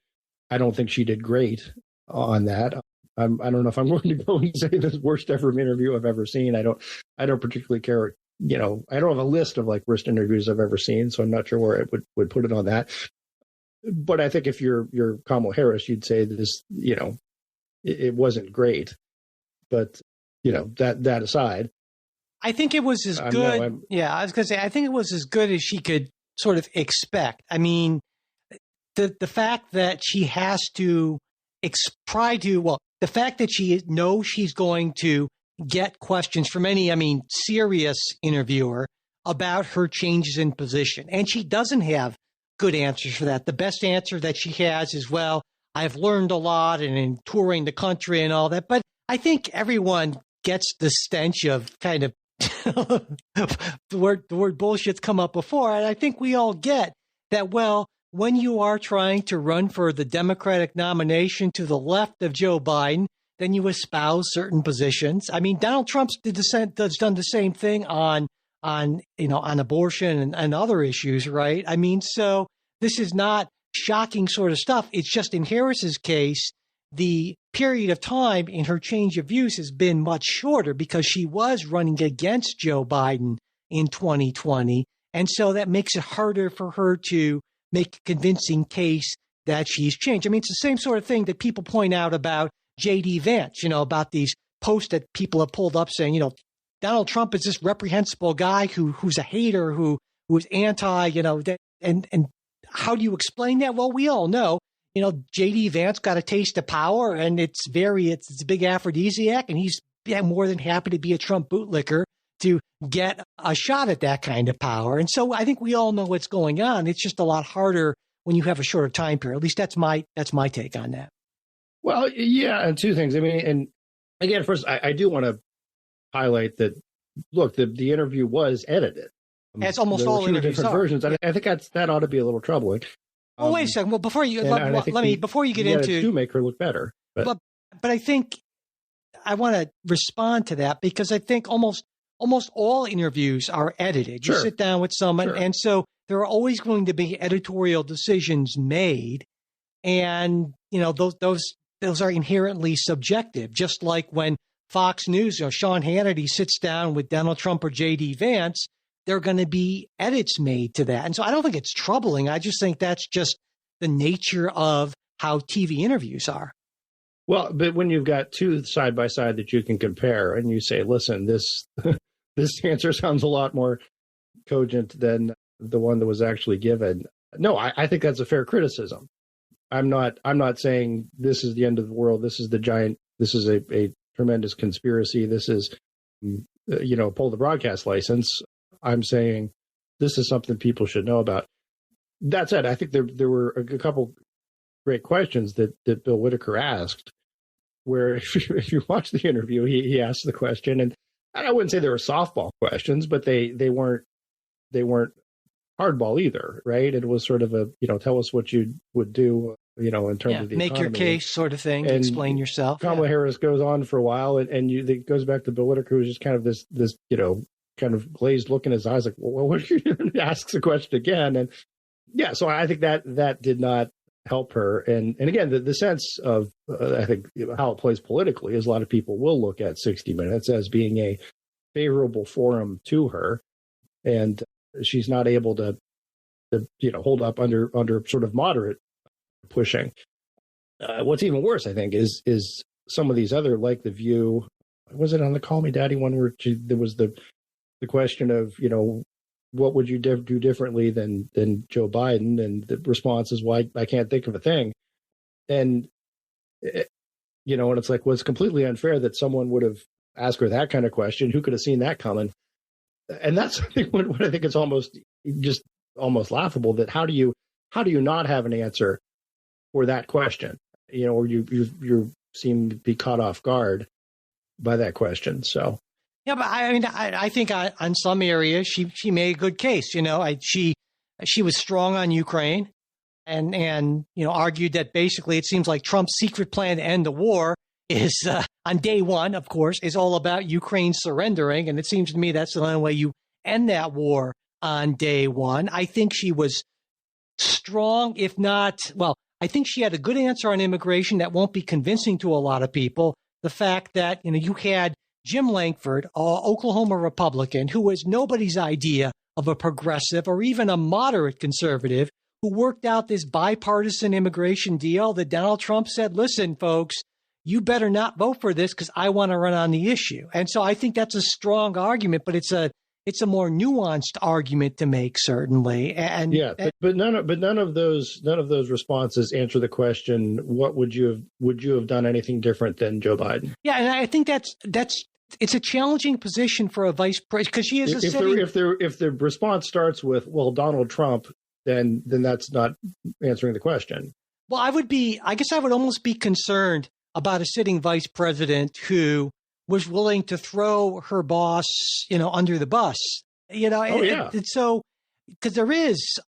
I don't think she did great on that. I don't know if I'm going to go and say this worst ever interview I've ever seen. I don't particularly care. I don't have a list of like worst interviews I've ever seen, so I'm not sure where it would put it on that. But I think if you're Kamala Harris, you'd say this, it wasn't great. But that aside, I think it was as good. Yeah, I was going to say, I think it was as good as she could sort of expect. I mean, the fact that she has to the fact that she knows she's going to get questions from any, serious interviewer about her changes in position. And she doesn't have good answers for that. The best answer that she has is, well, I've learned a lot and in touring the country and all that. But I think everyone gets the stench of kind of the word bullshit's come up before. And I think we all get that, well, when you are trying to run for the Democratic nomination to the left of Joe Biden, then you espouse certain positions. I mean, Donald Trump's done the same thing on abortion and other issues, right? I mean, so this is not shocking sort of stuff. It's just in Harris's case, the period of time in her change of views has been much shorter because she was running against Joe Biden in 2020. And so that makes it harder for her to make a convincing case that she's changed. I mean, it's the same sort of thing that people point out about J.D. Vance, about these posts that people have pulled up saying, Donald Trump is this reprehensible guy who's a hater, who's anti, and how do you explain that? Well, we all know, J.D. Vance got a taste of power, and it's a big aphrodisiac, and he's more than happy to be a Trump bootlicker to get a shot at that kind of power. And so I think we all know what's going on. It's just a lot harder when you have a shorter time period. At least that's my take on that. Well, yeah, and two things. I mean, and again, first, I do want to highlight that, look, the interview was edited. As almost all interviews different are. versions. Yeah. I think that ought to be a little troubling. Well, wait a second. Well, before you before you get into, do make her look better. But I think I want to respond to that because I think almost all interviews are edited. You sit down with someone, and so there are always going to be editorial decisions made, and those are inherently subjective. Just like when Fox News, Sean Hannity sits down with Donald Trump or J.D. Vance, there are going to be edits made to that. And so I don't think it's troubling. I just think that's just the nature of how TV interviews are. Well, but when you've got two side by side that you can compare and you say, listen, this answer sounds a lot more cogent than the one that was actually given. No, I think that's a fair criticism. I'm not saying this is the end of the world. This is a tremendous conspiracy. This is, pull the broadcast license. I'm saying this is something people should know about. That said, I think there were a couple great questions that Bill Whitaker asked, where if you watch the interview, he asked the question, and I wouldn't say they were softball questions, but they weren't hardball either, right? It was sort of a, tell us what you would do, in terms of the make economy. your case sort of thing, and explain yourself. Kamala Harris goes on for a while, and it goes back to Bill Whitaker, who's just kind of this kind of glazed look in his eyes, like, well, what are you doing? Asks the question again. And yeah, so I think that did not help her. And again, the sense of, I think, how it plays politically is a lot of people will look at 60 Minutes as being a favorable forum to her. And she's not able to hold up under sort of moderate pushing. What's even worse, I think, is some of these other, like The View. Was it on the Call Me Daddy one where there was the question of, what would you do differently than Joe Biden? And the response is, why, I can't think of a thing. And, and it's like, well, it's completely unfair that someone would have asked her that kind of question. Who could have seen that coming? And that's what I think is almost laughable, that how do you not have an answer for that question? Or you seem to be caught off guard by that question. So. Yeah, but I think on some areas she made a good case. She was strong on Ukraine, and argued that basically it seems like Trump's secret plan to end the war is on day one, of course, is all about Ukraine surrendering, and it seems to me that's the only way you end that war on day one. I think she was strong, if not, well, I think she had a good answer on immigration that won't be convincing to a lot of people. The fact that you had Jim Lankford, Oklahoma Republican, who was nobody's idea of a progressive or even a moderate conservative, who worked out this bipartisan immigration deal that Donald Trump said, listen, folks, you better not vote for this because I want to run on the issue. And so I think that's a strong argument, but it's a more nuanced argument to make, certainly. And yeah, but none of those responses answer the question: what would you have done anything different than Joe Biden? Yeah, and I think it's a challenging position for a vice president, because she is if the response starts with, well, Donald Trump, then that's not answering the question. Well, I guess I would almost be concerned about a sitting vice president who was willing to throw her boss, under the bus, Oh, yeah. And so, because there is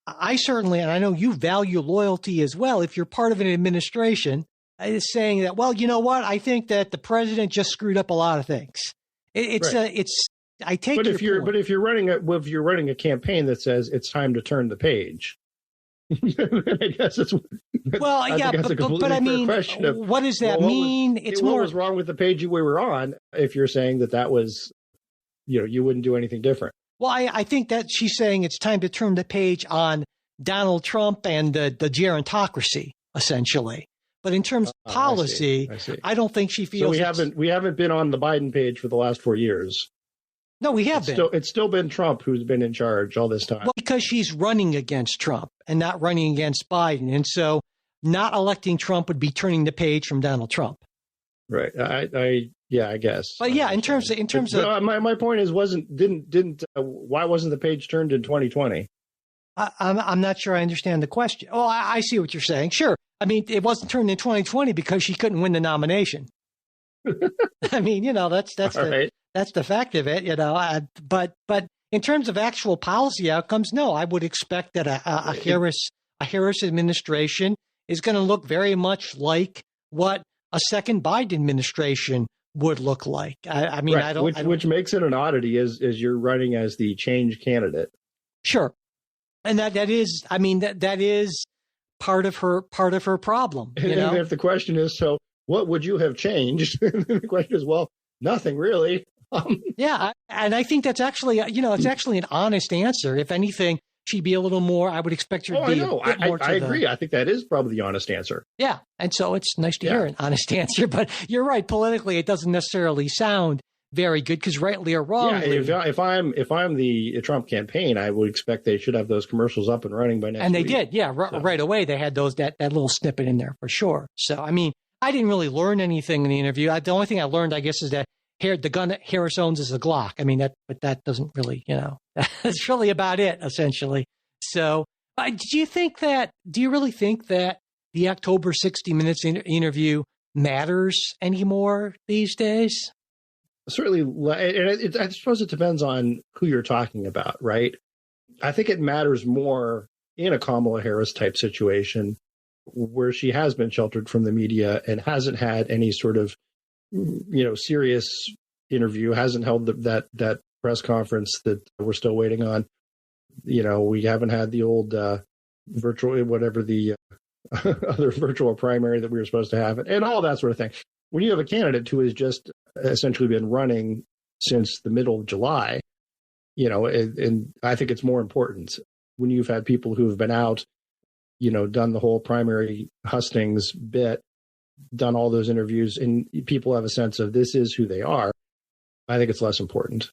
I certainly, and I know you value loyalty as well. If you're part of an administration, is saying that, well, you know what? I think that the president just screwed up a lot of things. I take but if you're running a campaign that says it's time to turn the page, I guess it's well, yeah, but I mean, what does that mean? What was wrong with the page we were on? If you're saying that was, you wouldn't do anything different. Well, I think that she's saying it's time to turn the page on Donald Trump and the gerontocracy, essentially. But in terms of policy, I see. I don't think she feels. So we haven't been on the Biden page for the last 4 years. No, we have been. It's still been Trump who's been in charge all this time. Well, because she's running against Trump and not running against Biden, and so not electing Trump would be turning the page from Donald Trump. Right. I guess. But yeah, in terms of my point is why wasn't the page turned in 2020? I'm not sure I understand the question. Oh, I see what you're saying. Sure. I mean, it wasn't turned in 2020 because she couldn't win the nomination. I mean, that's the fact of it, but in terms of actual policy outcomes, no, I would expect that a Harris administration is going to look very much like what a second Biden administration would look like. I mean, right. Which makes it an oddity as you're running as the change candidate. Sure. And that is part of her problem. And if the question is, so what would you have changed? The question is, well, nothing really. Yeah, and I think that's actually, it's actually an honest answer. If anything, she'd be a little more. I would expect her to be. I agree. I think that is probably the honest answer. Yeah, and so it's nice to hear an honest answer. But you're right. Politically, it doesn't necessarily sound very good because, rightly or wrongly, if I'm the Trump campaign, I would expect they should have those commercials up and running by next week. And they did, right away. They had that little snippet in there for sure. So I mean, I didn't really learn anything in the interview. The only thing I learned, I guess, is that the gun that Harris owns is a Glock. I mean, but that doesn't really, that's really about it, essentially. So do you really think that the October 60 Minutes interview matters anymore these days? Certainly. And I suppose it depends on who you're talking about, right? I think it matters more in a Kamala Harris type situation where she has been sheltered from the media and hasn't had any sort of serious interview, hasn't held that press conference that we're still waiting on. We haven't had the old virtual, whatever the other virtual primary that we were supposed to have, and all that sort of thing. When you have a candidate who has just essentially been running since the middle of July, and I think it's more important when you've had people who have been out, done the whole primary hustings bit, done all those interviews, and people have a sense of this is who they are. I think it's less important.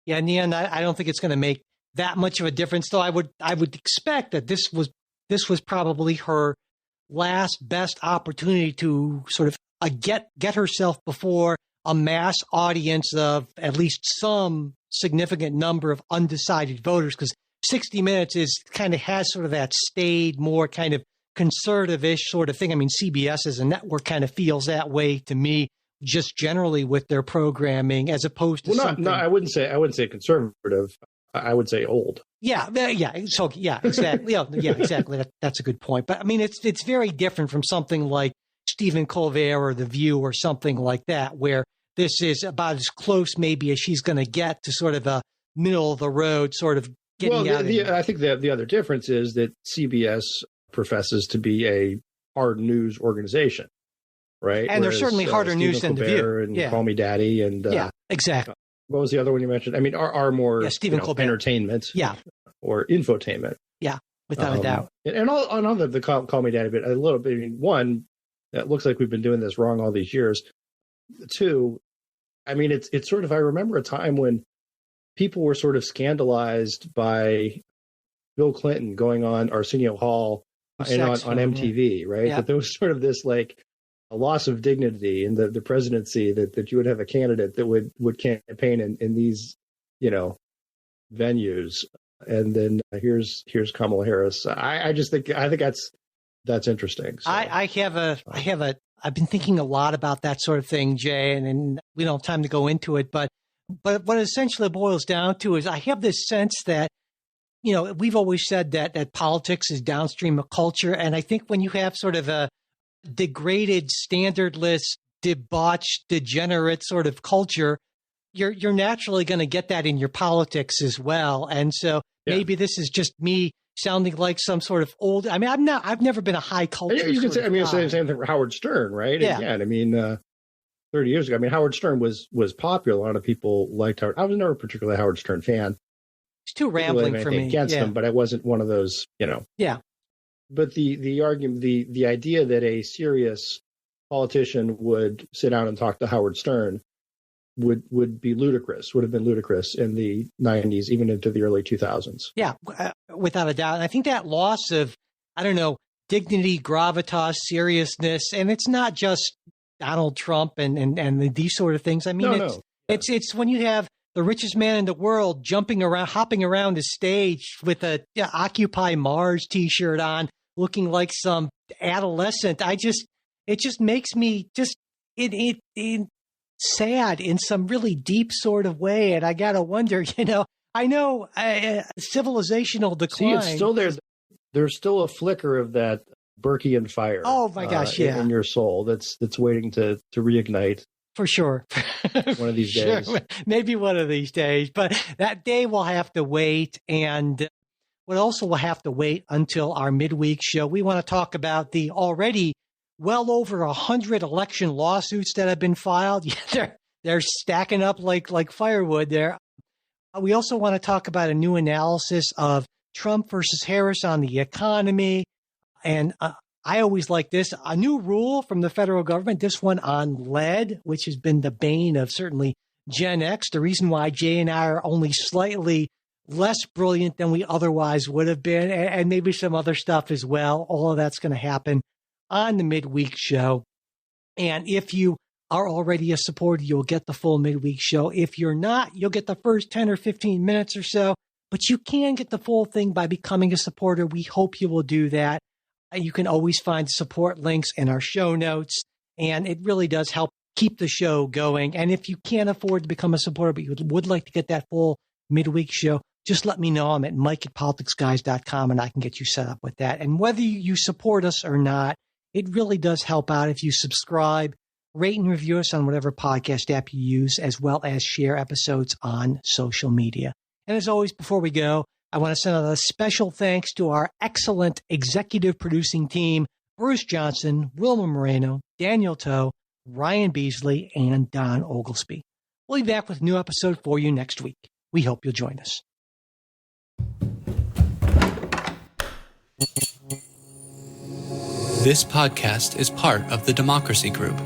Yeah, in the end, I don't think it's going to make that much of a difference. Though I would expect that this was probably her last best opportunity to sort of get herself before a mass audience of at least some significant number of undecided voters, because 60 Minutes has sort of that staid, more kind of conservative-ish sort of thing. I mean, CBS as a network kind of feels that way to me, just generally with their programming, as opposed to something. No, I wouldn't say conservative. I would say old. Yeah. So exactly. Exactly. That's a good point. But I mean, it's very different from something like Stephen Colbert or The View or something like that, where this is about as close maybe as she's going to get to sort of a middle of the road sort of getting out. I think the other difference is that CBS professes to be a hard news organization, right? And they're certainly harder news than The View. And Call Me Daddy. And exactly. What was the other one you mentioned? I mean, are more Stephen Colbert. Entertainment, or infotainment, without a doubt. And on the Call Me Daddy bit, a little bit. I mean, one, it looks like we've been doing this wrong all these years. Two, I mean, it's sort of, I remember a time when people were sort of scandalized by Bill Clinton going on Arsenio Hall and on MTV, right? Yeah. But there was sort of this like a loss of dignity in the presidency that you would have a candidate that would campaign in these, venues. And then here's Kamala Harris. I think that's interesting. So, I've been thinking a lot about that sort of thing, Jay, and we don't have time to go into it, but what it essentially boils down to is I have this sense that we've always said that politics is downstream of culture. And I think when you have sort of a degraded, standardless, debauched, degenerate sort of culture, you're naturally going to get that in your politics as well. And so maybe this is just me sounding like some sort of old. I mean, I've never been a high culture. You can say, I mean, say the same thing for Howard Stern, right? Yeah. Again, I mean, 30 years ago, I mean, Howard Stern was popular. A lot of people liked Howard. I was never particularly a Howard Stern fan. It's too rambling for me. Against him, but I wasn't one of those, Yeah. But the argument, the idea that a serious politician would sit down and talk to Howard Stern would be ludicrous, would have been ludicrous in the 90s, even into the early 2000s. Yeah, without a doubt. And I think that loss of, dignity, gravitas, seriousness, and it's not just Donald Trump and these sort of things. I mean, it's when you have the richest man in the world hopping around the stage with a Occupy Mars T-shirt on, looking like some adolescent. It just makes me sad in some really deep sort of way. And I got to wonder, I know civilizational decline. See, it's still there. There's still a flicker of that Burkean fire. Oh my gosh, in your soul that's waiting to reignite. For sure. One of these days. Sure. Maybe one of these days. But that day will have to wait. And what also will have to wait until our midweek show. We want to talk about the already well over 100 election lawsuits that have been filed. They're stacking up like firewood there. We also want to talk about a new analysis of Trump versus Harris on the economy. And I always like this, a new rule from the federal government, this one on lead, which has been the bane of certainly Gen X. The reason why Jay and I are only slightly less brilliant than we otherwise would have been, and maybe some other stuff as well. All of that's going to happen on the midweek show. And if you are already a supporter, you'll get the full midweek show. If you're not, you'll get the first 10 or 15 minutes or so, but you can get the full thing by becoming a supporter. We hope you will do that. You can always find support links in our show notes, and it really does help keep the show going. And if you can't afford to become a supporter, but you would like to get that full midweek show, just let me know. I'm at mike@politicsguys.com, and I can get you set up with that. And whether you support us or not, it really does help out if you subscribe, rate and review us on whatever podcast app you use, as well as share episodes on social media. And as always, before we go, I want to send out a special thanks to our excellent executive producing team, Bruce Johnson, Wilma Moreno, Daniel Toe, Ryan Beasley, and Don Oglesby. We'll be back with a new episode for you next week. We hope you'll join us. This podcast is part of the Democracy Group,